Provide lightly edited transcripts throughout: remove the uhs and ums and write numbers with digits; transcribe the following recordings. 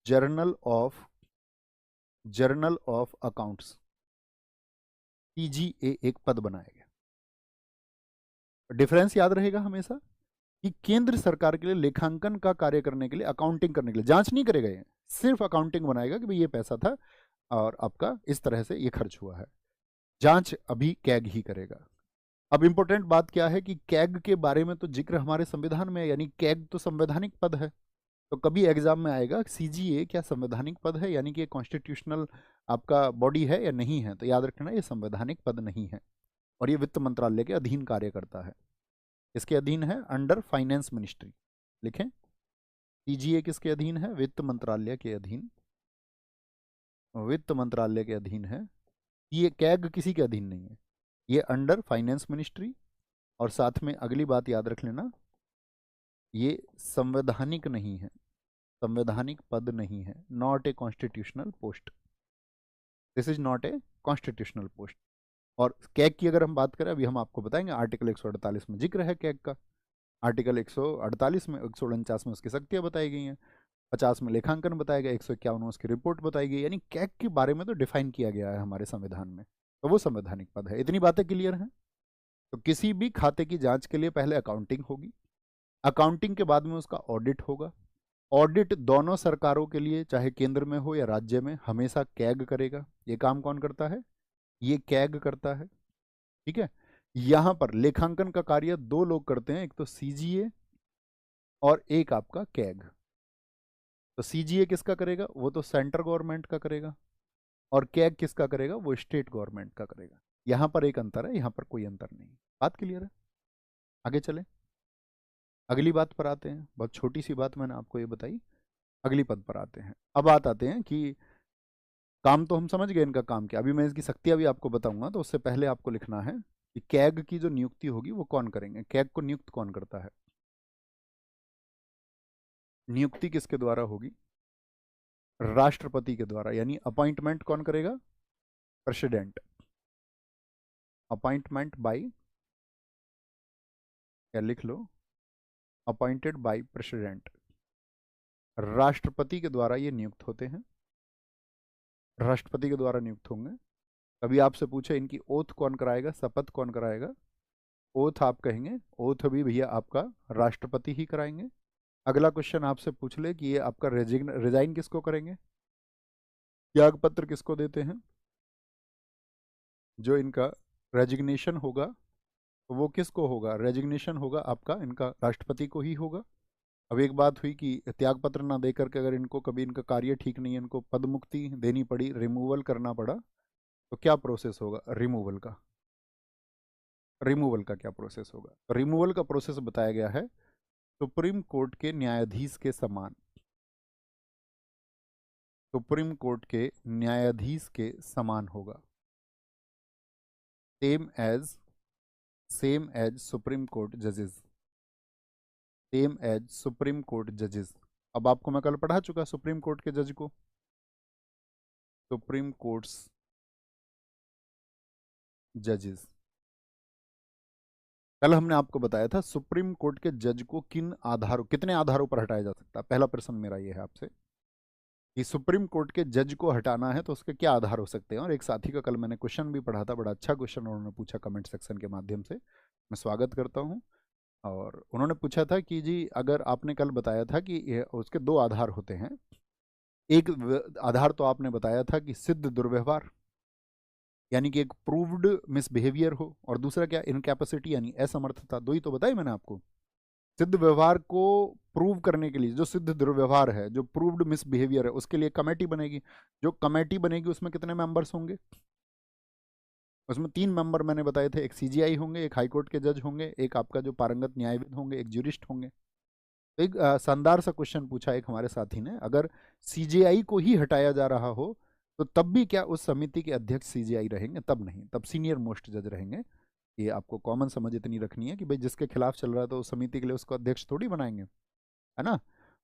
Journal of accounts, TGA, एक पद बनाया गया। डिफरेंस याद रहेगा हमेशा कि केंद्र सरकार के लिए लेखांकन का कार्य करने के लिए, अकाउंटिंग करने के लिए, जांच नहीं करेगा ये, सिर्फ अकाउंटिंग बनाएगा कि भाई ये पैसा था और आपका इस तरह से ये खर्च हुआ है। जांच अभी कैग ही करेगा। अब इंपॉर्टेंट बात क्या है कि कैग के बारे में तो जिक्र हमारे संविधान में है, यानी कैग तो संवैधानिक पद है। तो कभी एग्जाम में आएगा CGA क्या संवैधानिक पद है, यानी कि कॉन्स्टिट्यूशनल आपका बॉडी है या नहीं है, तो याद रखना ये संवैधानिक पद नहीं है और ये वित्त मंत्रालय के अधीन कार्य करता है। इसके अधीन है, अंडर फाइनेंस मिनिस्ट्री। लिखें, CGA किसके अधीन है? वित्त मंत्रालय के अधीन, वित्त मंत्रालय के अधीन है। ये कैग किसी के अधीन नहीं है, ये अंडर फाइनेंस मिनिस्ट्री। और साथ में अगली बात याद रख लेना, ये संवैधानिक नहीं है, संवैधानिक पद नहीं है, not a constitutional post, this is not a constitutional post. और कैग की अगर हम बात करें, अभी हम आपको बताएंगे, आर्टिकल 148 में जिक्र है कैग का। आर्टिकल 148 में, 149 में उसकी शक्तियां बताई गई हैं, 50 में लेखांकन बताया गया, 151 में उसकी रिपोर्ट बताई गई, यानी कैग के बारे में तो डिफाइन किया गया है हमारे संविधान में, तो वो संवैधानिक पद है। इतनी बातें क्लियर हैं? तो किसी भी खाते की जांच के लिए पहले अकाउंटिंग होगी, अकाउंटिंग के बाद में उसका ऑडिट होगा। ऑडिट दोनों सरकारों के लिए, चाहे केंद्र में हो या राज्य में, हमेशा कैग करेगा। ये काम कौन करता है? ये कैग करता है। ठीक है, यहां पर लेखांकन का कार्य दो लोग करते हैं, एक तो CGA और एक आपका कैग। तो CGA किसका करेगा? वो तो सेंट्रल गवर्नमेंट का करेगा, और कैग किसका करेगा? वो स्टेट गवर्नमेंट का करेगा। यहां पर एक अंतर है, यहां पर कोई अंतर नहीं। बात क्लियर है? आगे चले, अगली बात पर आते हैं। बहुत छोटी सी बात मैंने आपको ये बताई, अगली पद पर आते हैं। अब बात आते हैं कि काम तो हम समझ गए इनका काम क्या। अभी मैं इसकी शक्तियां भी आपको बताऊंगा, तो उससे पहले आपको लिखना है कि कैग की जो नियुक्ति होगी वो कौन करेंगे, कैग को नियुक्त कौन करता है। नियुक्ति किसके द्वारा होगी? राष्ट्रपति के द्वारा, यानी अपॉइंटमेंट कौन करेगा? प्रेसिडेंट। अपॉइंटमेंट बाय, या लिख लो, अपॉइंटेड बाय प्रेसिडेंट। राष्ट्रपति के द्वारा ये नियुक्त होते हैं, राष्ट्रपति के द्वारा नियुक्त होंगे। कभी आपसे पूछे इनकी ओथ कौन कराएगा, शपथ कौन कराएगा, ओथ आप कहेंगे, ओथ भी भैया आपका राष्ट्रपति ही कराएंगे। अगला क्वेश्चन आपसे पूछ ले कि ये आपका रिजाइन किसको करेंगे, त्याग पत्र किसको देते हैं? जो इनका रेजिग्नेशन होगा, तो वो किसको होगा? रेजिग्नेशन होगा आपका इनका राष्ट्रपति को ही होगा। अब एक बात हुई कि त्याग पत्र ना दे करके अगर इनको कभी इनका कार्य ठीक नहीं है, इनको पद मुक्ति देनी पड़ी, रिमूवल करना पड़ा, तो क्या प्रोसेस होगा रिमूवल का? रिमूवल का क्या प्रोसेस होगा? रिमूवल का प्रोसेस बताया गया है सुप्रीम कोर्ट के न्यायाधीश के समान, सुप्रीम कोर्ट के न्यायाधीश के समान होगा। सेम एज सुप्रीम कोर्ट जजेस, सेम एज सुप्रीम कोर्ट जजेस। अब आपको मैं कल पढ़ा चुका सुप्रीम कोर्ट के जज को, सुप्रीम कोर्ट्स जजेस। कल हमने आपको बताया था सुप्रीम कोर्ट के जज को किन आधारों, कितने आधारों पर हटाया जा सकता है। पहला प्रश्न मेरा ये है आपसे कि सुप्रीम कोर्ट के जज को हटाना है तो उसके क्या आधार हो सकते हैं। और एक साथी का कल मैंने क्वेश्चन भी पढ़ा था, बड़ा अच्छा क्वेश्चन उन्होंने पूछा कमेंट सेक्शन के माध्यम से, मैं स्वागत करता हूँ। और उन्होंने पूछा था कि जी अगर आपने कल बताया था कि उसके दो आधार होते हैं, एक आधार तो आपने बताया था कि सिद्ध दुर्व्यवहार, यानी कि एक प्रूव्ड मिसबिहेवियर हो, और दूसरा क्या, इनकैपेसिटी यानी असमर्थता। दो ही तो बताए मैंने आपको। सिद्ध व्यवहार को प्रूव करने के लिए, जो सिद्ध दुर्व्यवहार है, जो प्रूव्ड मिसबिहेवियर है, उसके लिए कमेटी बनेगी। जो कमेटी बनेगी उसमें कितने मेंबर्स होंगे? उसमें 3 मेंबर मैंने बताए थे, एक CGI होंगे, एक हाईकोर्ट के जज होंगे, एक आपका जो पारंगत न्यायविद होंगे, एक ज्यूरिस्ट होंगे। तो एक शानदार सा क्वेश्चन पूछा एक हमारे साथी ने, अगर CGI को ही हटाया जा रहा हो तो तब भी क्या उस समिति के अध्यक्ष CGI रहेंगे? तब नहीं, तब सीनियर मोस्ट जज रहेंगे। ये आपको कॉमन समझ इतनी रखनी है कि भाई जिसके खिलाफ चल रहा है तो उस समिति के लिए उसको अध्यक्ष थोड़ी बनाएंगे, है ना।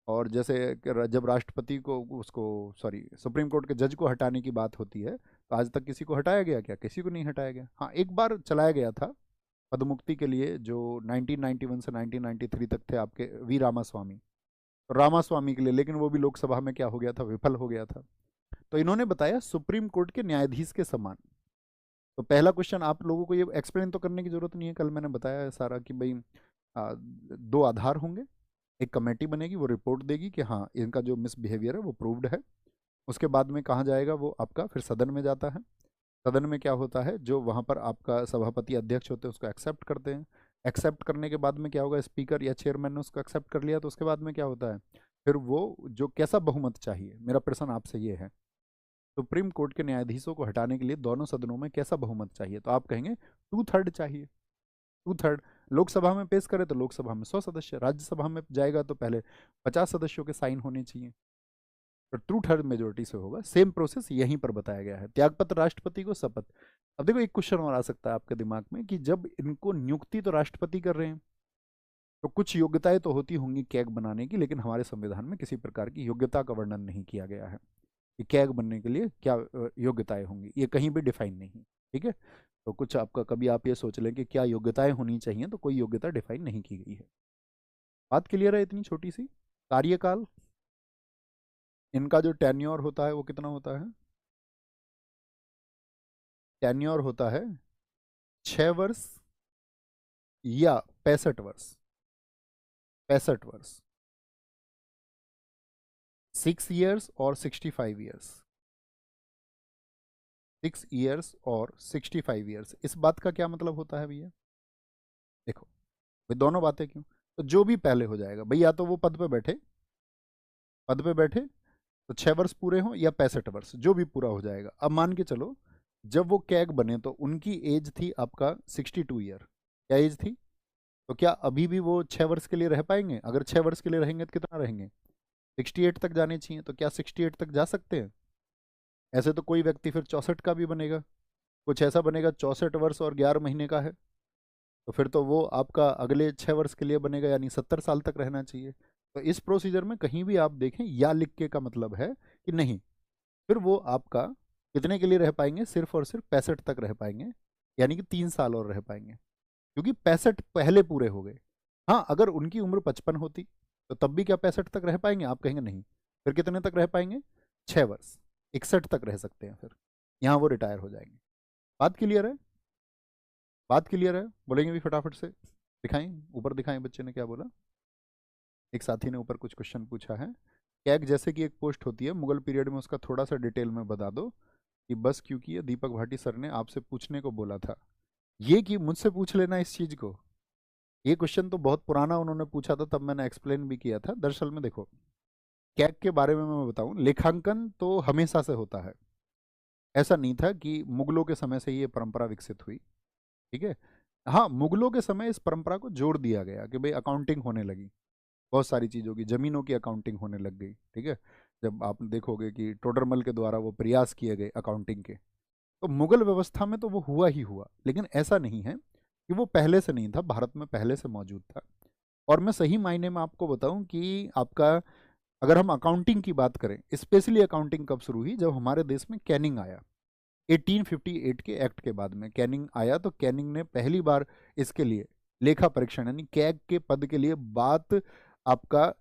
और जैसे जब राष्ट्रपति को, उसको, सॉरी, सुप्रीम कोर्ट के जज को हटाने की बात होती है, तो आज तक किसी को हटाया गया क्या? किसी को नहीं हटाया गया। हाँ, एक बार चलाया गया था पदमुक्ति के लिए, जो 1991 से 1993 तक थे आपके वी रामास्वामी, रामास्वामी के लिए, लेकिन वो भी लोकसभा में क्या हो गया था, विफल हो गया था। तो इन्होंने बताया सुप्रीम कोर्ट के न्यायाधीश के समान। तो पहला क्वेश्चन आप लोगों को ये एक्सप्लेन तो करने की जरूरत नहीं है, कल मैंने बताया है सारा कि भाई दो आधार होंगे, एक कमेटी बनेगी, वो रिपोर्ट देगी कि हाँ इनका जो मिसबिहेवियर है वो प्रूव्ड है। उसके बाद में कहाँ जाएगा, वो आपका फिर सदन में जाता है। सदन में क्या होता है, जो वहाँ पर आपका सभापति अध्यक्ष होते हैं उसको एक्सेप्ट करते हैं। एक्सेप्ट करने के बाद में क्या होगा, स्पीकर या चेयरमैन ने उसको एक्सेप्ट कर लिया तो उसके बाद में क्या होता है, फिर वो जो कैसा बहुमत चाहिए, मेरा प्रश्न आपसे ये है, सुप्रीम कोर्ट के न्यायाधीशों को हटाने के लिए दोनों सदनों में कैसा बहुमत चाहिए, तो आप कहेंगे 2/3 चाहिए। 2/3 लोकसभा में पेश करे तो लोकसभा में 100 सदस्य, राज्यसभा में जाएगा तो पहले 50 सदस्यों के साइन होने चाहिए, तो 2/3 मेजोरिटी से होगा। सेम प्रोसेस यहीं पर बताया गया है। त्यागपत्र राष्ट्रपति को, शपथ। अब देखो एक क्वेश्चन और आ सकता है आपके दिमाग में कि जब इनको नियुक्ति तो राष्ट्रपति कर रहे हैं तो कुछ योग्यताएं तो होती होंगी कैग बनाने की, लेकिन हमारे संविधान में किसी प्रकार की योग्यता का वर्णन नहीं किया गया है कि कैग बनने के लिए क्या योग्यताएं होंगी, ये कहीं भी डिफाइन नहीं। ठीक है, तो कुछ आपका कभी आप ये सोच लें कि क्या योग्यताएं होनी चाहिए, तो कोई योग्यता डिफाइन नहीं की गई है। बात क्लियर है, इतनी छोटी सी। कार्यकाल, इनका जो टेन्योर होता है वो कितना होता है, टेन्योर होता है 6 वर्ष या 65 वर्ष। 65 वर्ष, 6 years और 65 years। 6 years और 65 years, इस बात का क्या मतलब होता है भैया, देखो भाई दोनों बातें क्यों, तो जो भी पहले हो जाएगा भाई, या तो वो पद पे बैठे, पद पे बैठे तो 6 वर्ष पूरे हों, या 65 वर्ष, जो भी पूरा हो जाएगा। अब मान के चलो जब वो कैग बने तो उनकी एज थी आपका 62 ईयर, क्या एज थी, तो क्या अभी भी वो 6 वर्ष के लिए रह पाएंगे, अगर 6 वर्ष के लिए रहेंगे तो कितना रहेंगे, 68 तक जाने चाहिए, तो क्या 68 तक जा सकते हैं। ऐसे तो कोई व्यक्ति फिर 64 का भी बनेगा, कुछ ऐसा बनेगा 64 वर्ष और 11 महीने का है, तो फिर तो वो आपका अगले 6 वर्ष के लिए बनेगा, यानी 70 साल तक रहना चाहिए। तो इस प्रोसीजर में कहीं भी आप देखें या लिख के का मतलब है कि नहीं, फिर वो आपका कितने के लिए रह पाएंगे, सिर्फ और सिर्फ 65 तक रह पाएंगे, यानी कि 3 साल और रह पाएंगे, क्योंकि 65 पहले पूरे हो गए। हाँ, अगर उनकी उम्र 55 होती तो तब भी क्या 65 तक रह पाएंगे, आप कहेंगे नहीं, फिर कितने तक रह पाएंगे, 6 वर्ष, 61 तक रह सकते हैं, फिर यहाँ वो रिटायर हो जाएंगे। बात क्लियर है, बात क्लियर है, बोलेंगे भी फटाफट से, दिखाएं ऊपर, दिखाएं बच्चे ने क्या बोला। एक साथी ने ऊपर कुछ क्वेश्चन पूछा है, कैग जैसे कि एक पोस्ट होती है मुगल पीरियड में, उसका थोड़ा सा डिटेल में बता दो कि बस क्योंकि ये दीपक भाटी सर ने आपसे पूछने को बोला था, ये कि मुझसे पूछ लेना इस चीज़ को। ये क्वेश्चन तो बहुत पुराना उन्होंने पूछा था, तब मैंने एक्सप्लेन भी किया था। दरअसल में देखो, कैग के बारे में मैं बताऊं, लेखांकन तो हमेशा से होता है, ऐसा नहीं था कि मुगलों के समय से ये परंपरा विकसित हुई। ठीक है, हाँ मुगलों के समय इस परंपरा को जोड़ दिया गया कि भाई अकाउंटिंग होने लगी, बहुत सारी चीज़ों की, ज़मीनों की अकाउंटिंग होने लग गई। ठीक है, जब आप देखोगे कि टोडरमल के द्वारा वो प्रयास किए गए अकाउंटिंग के, तो मुगल व्यवस्था में तो वो हुआ ही हुआ, लेकिन ऐसा नहीं है कि वो पहले से नहीं था, भारत में पहले से मौजूद था। और मैं सही मायने में आपको बताऊं कि आपका, अगर हम अकाउंटिंग की बात करें, स्पेशली अकाउंटिंग कब शुरू हुई, जब हमारे देश में कैनिंग आया, 1858 के एक्ट के बाद में कैनिंग आया, तो कैनिंग ने पहली बार इसके लिए लेखा परीक्षण यानी कैग के पद के लिए बात आपका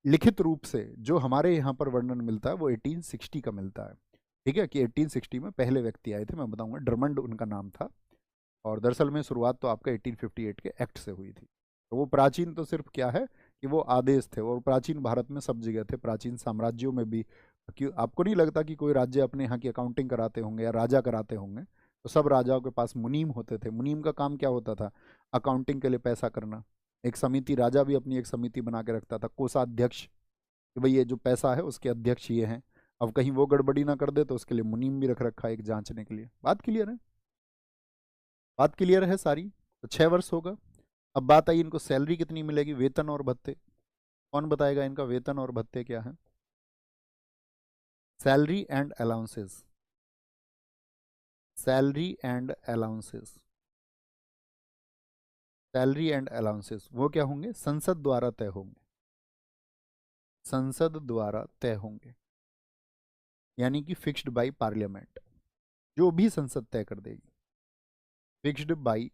लिखित रूप से जो हमारे यहाँ पर वर्णन मिलता है वो 1860 का मिलता है। ठीक है, कि 1860 में पहले व्यक्ति आए थे, मैं बताऊंगा, ड्रमंड उनका नाम था। और दरअसल में शुरुआत तो आपका 1858 के एक्ट से हुई थी। तो वो प्राचीन तो सिर्फ क्या है कि वो आदेश थे, और प्राचीन भारत में सब जगह थे, प्राचीन साम्राज्यों में भी। क्यों आपको नहीं लगता कि कोई राज्य अपने यहाँ की अकाउंटिंग कराते होंगे या राजा कराते होंगे, तो सब राजाओं के पास मुनीम होते थे। मुनीम का काम क्या होता था, अकाउंटिंग के लिए पैसा करना। एक समिति, राजा भी अपनी एक समिति बना के रखता था, कोषाध्यक्ष, कि भाई ये जो पैसा है उसके अध्यक्ष ये हैं, अब कहीं वो गड़बड़ी ना कर दे तो उसके लिए मुनीम भी रख रखा है एक जांचने के लिए। बात क्लियर है, बात क्लियर है सारी। तो 6 वर्ष होगा। अब बात आई इनको सैलरी कितनी मिलेगी, वेतन और भत्ते, कौन बताएगा इनका वेतन और भत्ते क्या है, salary and allowances, salary and allowances, salary and allowances वो क्या होंगे, संसद द्वारा तय होंगे, संसद द्वारा तय होंगे, यानी कि फिक्स्ड बाय पार्लियामेंट, जो भी संसद तय कर देगी, फिक्स्ड बाय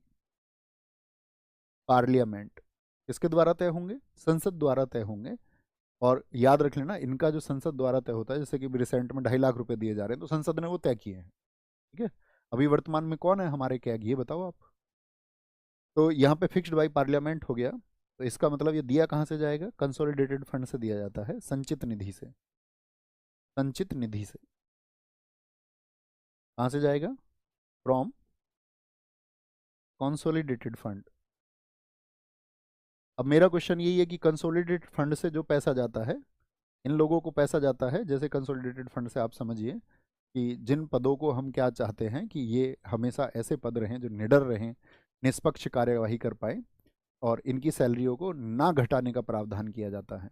पार्लियामेंट, किसके द्वारा तय होंगे, संसद द्वारा तय होंगे। और याद रख लेना, इनका जो संसद द्वारा तय होता है, जैसे कि रिसेंट में 2.5 लाख रुपए दिए जा रहे हैं, तो संसद ने वो तय किए हैं। ठीक है, अभी वर्तमान में कौन है हमारे कैग, ये बताओ आप। तो यहाँ पे फिक्स्ड बाई पार्लियामेंट हो गया, तो इसका मतलब ये दिया कहाँ से जाएगा, कंसोलिडेटेड फंड से दिया जाता है, संचित निधि से। संचित निधि से कहाँ से जाएगा, फ्रॉम कंसोलिडेटेड फंड। अब मेरा क्वेश्चन यही है कि कंसोलिडेटेड फंड से जो पैसा जाता है, इन लोगों को पैसा जाता है, जैसे कंसोलिडेटेड फंड से आप समझिए कि जिन पदों को हम क्या चाहते हैं कि ये हमेशा ऐसे पद रहें जो निडर रहें, निष्पक्ष कार्यवाही कर पाए, और इनकी सैलरियों को ना घटाने का प्रावधान किया जाता है।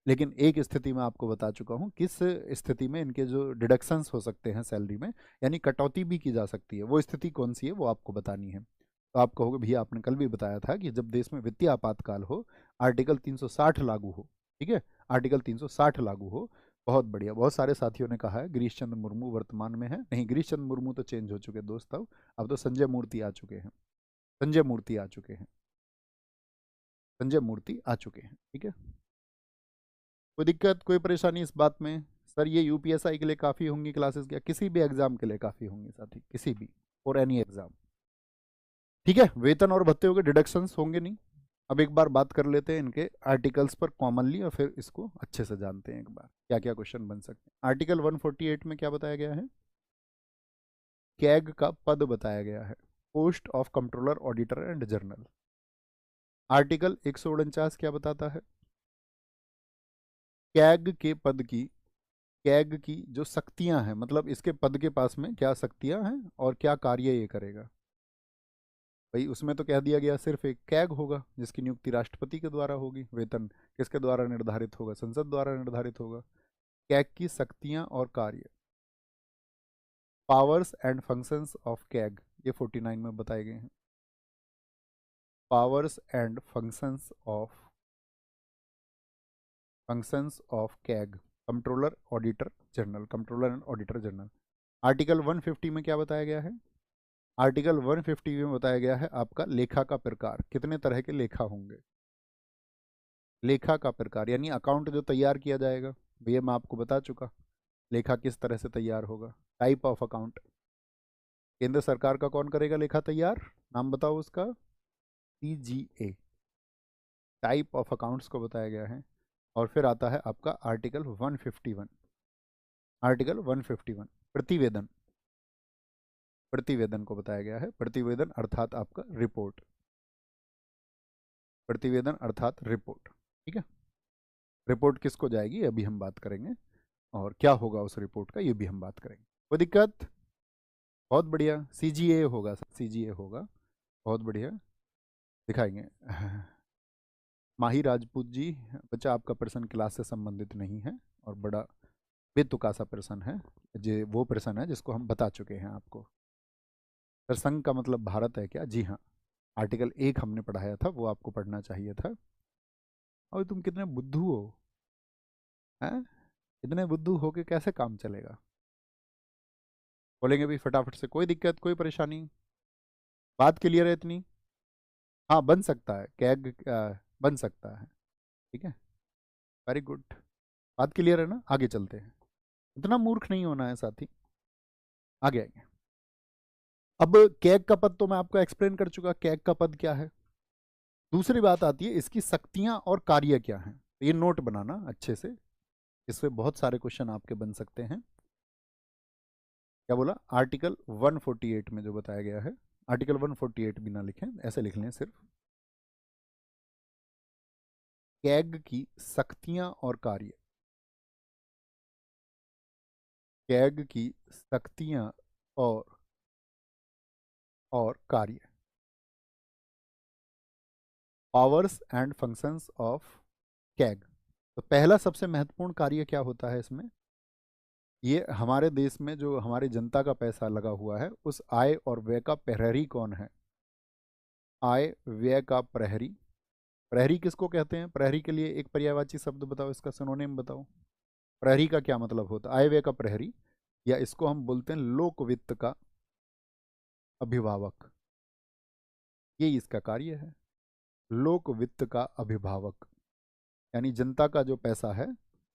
लेकिन एक स्थिति में आपको बता चुका हूँ, किस स्थिति में इनके जो डिडक्शंस हो सकते हैं सैलरी में, यानी कटौती भी की जा सकती है, वो स्थिति कौन सी है वो आपको बतानी है। तो आप कहोगे भैया आपने कल भी बताया था कि जब देश में वित्तीय आपातकाल हो, आर्टिकल 360 लागू हो। ठीक है, आर्टिकल 360 लागू हो। बहुत बढ़िया, बहुत सारे साथियों ने कहा है गिरीश चंद्र मुर्मू वर्तमान में है, नहीं गिरीश चंद्र मुर्मू तो चेंज हो चुके दोस्त, अब तो संजय मूर्ति आ चुके हैं, संजय मूर्ति आ चुके हैं, संजय मूर्ति आ चुके हैं। ठीक है, कोई दिक्कत कोई परेशानी इस बात में, सर ये यूपीएसआई के लिए काफ़ी होंगी क्लासेस, क्या किसी भी एग्जाम के लिए काफ़ी होंगी साथी, किसी भी और एनी एग्जाम। ठीक है, वेतन और भत्ते के डिडक्शंस होंगे नहीं। अब एक बार बात कर लेते हैं इनके आर्टिकल्स पर कॉमनली, और फिर इसको अच्छे से जानते हैं एक बार क्या क्या क्वेश्चन बन सकते हैं। आर्टिकल 148 में क्या बताया गया है, कैग का पद बताया गया है, post of controller auditor and journal. Article 149 क्या बताता है, कैग के पद की, कैग की जो शक्तियां हैं, मतलब इसके पद के पास में क्या शक्तियां हैं और क्या कार्य ये करेगा। भाई उसमें तो कह दिया गया सिर्फ एक कैग होगा जिसकी नियुक्ति राष्ट्रपति के द्वारा होगी, वेतन किसके द्वारा निर्धारित होगा, संसद द्वारा निर्धारित होगा। कैग की शक्तियां और कार्य, powers and functions of CAG, ये 49 में बताए गए हैं। Powers and functions of CAG, controller auditor general, controller and auditor general. Article 150 में क्या बताया गया है, आर्टिकल 150 में बताया गया है आपका लेखा का प्रकार, कितने तरह के लेखा होंगे। लेखा का प्रकार यानी अकाउंट जो तैयार किया जाएगा, भैया मैं आपको बता चुका लेखा किस तरह से तैयार होगा। टाइप ऑफ अकाउंट, केंद्र सरकार का कौन करेगा लेखा तैयार, नाम बताओ उसका, सीजीए। टाइप ऑफ अकाउंट्स को बताया गया है। और फिर आता है आपका आर्टिकल 151, आर्टिकल 151 प्रतिवेदन, प्रतिवेदन को बताया गया है। प्रतिवेदन अर्थात आपका रिपोर्ट, प्रतिवेदन अर्थात रिपोर्ट। ठीक है, रिपोर्ट किसको जाएगी अभी हम बात करेंगे, और क्या होगा उस रिपोर्ट का ये भी हम बात करेंगे। कोई दिक्कत, बहुत बढ़िया, सीजीए होगा, सीजीए होगा, बहुत बढ़िया, दिखाएंगे। माही राजपूत जी, बच्चा आपका प्रश्न क्लास से संबंधित नहीं है और बड़ा बेतुका सा प्रश्न है, जो वो प्रश्न है जिसको हम बता चुके हैं आपको। सर संघ का मतलब भारत है क्या, जी हाँ, आर्टिकल 1 हमने पढ़ाया था, वो आपको पढ़ना चाहिए था। और तुम कितने बुद्धू हो, हैं, इतने बुद्धू हो के कैसे काम चलेगा, बोलेंगे भी फटाफट से, कोई दिक्कत कोई परेशानी, बात क्लियर है इतनी। हाँ बन सकता है कैग, बन सकता है। ठीक है, वेरी गुड, बात क्लियर है ना, आगे चलते हैं, इतना मूर्ख नहीं होना है साथी, आगे आएंगे। अब कैग का पद तो मैं आपको एक्सप्लेन कर चुका, कैग का पद क्या है। दूसरी बात आती है इसकी शक्तियां और कार्य क्या हैं, तो ये नोट बनाना अच्छे से, इससे बहुत सारे क्वेश्चन आपके बन सकते हैं। क्या बोला, आर्टिकल 148 में जो बताया गया है, आर्टिकल 148 बिना लिखें, ऐसे लिख लें सिर्फ, कैग की शक्तियां और कार्य, कैग की शक्तियां और कार्य, powers and functions of CAG. तो पहला सबसे महत्वपूर्ण कार्य क्या होता है इसमें, ये हमारे देश में जो हमारी जनता का पैसा लगा हुआ है उस आय और व्यय का प्रहरी कौन है, आय व्यय का प्रहरी। प्रहरी किसको कहते हैं, प्रहरी के लिए एक पर्यायवाची शब्द बताओ, इसका सिनोनिम बताओ। प्रहरी का क्या मतलब होता है, आय व्यय का प्रहरी, या इसको हम बोलते हैं लोक वित्त का अभिभावक, ये इसका कार्य है, लोक वित्त का अभिभावक। यानी जनता का जो पैसा है